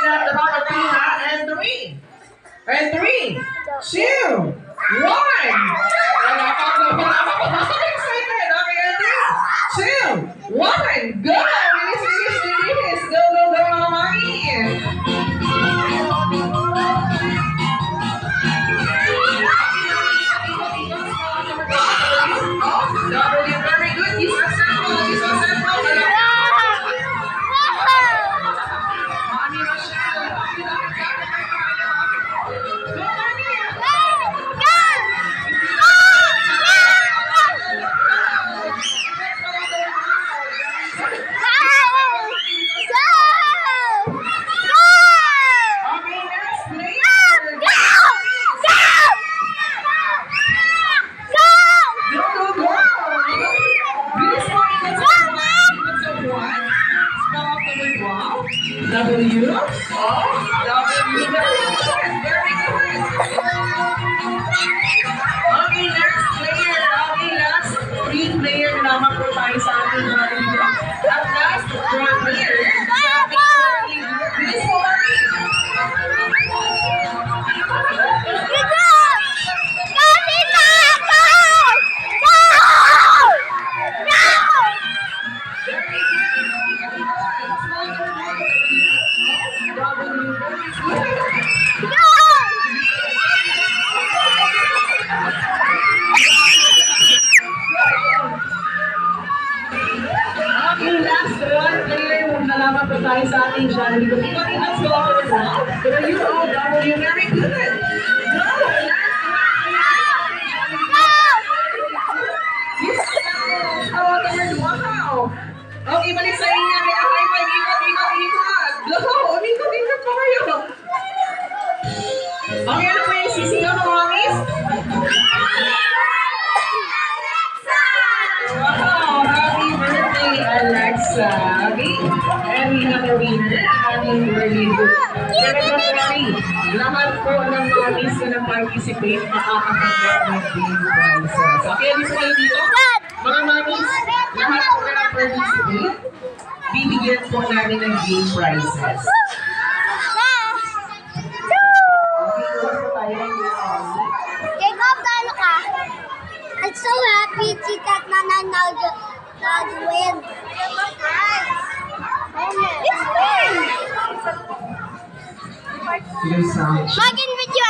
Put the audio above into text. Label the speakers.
Speaker 1: at the bottom of Tina, and 3. And 3, 2, 1. Excited. Okay, and 3, 2, 1. Go! Bilis, bilis, bilis. Go, go, go, mga mami. W, very good. Use the sample. Use the sample. Mami, Rochelle. Go, Mami. Okay, next player. Go, go, go. Bilis mo. Let's go. Let's go. 1. Spell out the word wow. W. Oh, W. Very good. Very good. Okay, next player. Okay, last 3 player naman po tayo sa ating mga video. At last 4 player. Bilis mo, Mami. Okay, last 1 player. Muna naman po tayo sa ating channel. Okay, let's go over the now. W, very good. No, wow. Okay, balik sa inyo. May high five. Ikot, ikot, ikot. Go, ikot, ikot pa kayo. Okay, ano po yung sisigaw ng mga miss? Wow, happy birthday, Alexa. Okay, and we have a winner. Happy birthday. Pero sorry, lahat po ng mga miss na nag-participate makakatanggap ng game prizes. Okay, alis kayo dito? Mga mamis, lahat po na nag-participate, bibigyan po namin ng game prizes.
Speaker 2: I'm so happy that Nana win.
Speaker 1: Here's some.
Speaker 2: Mag-in video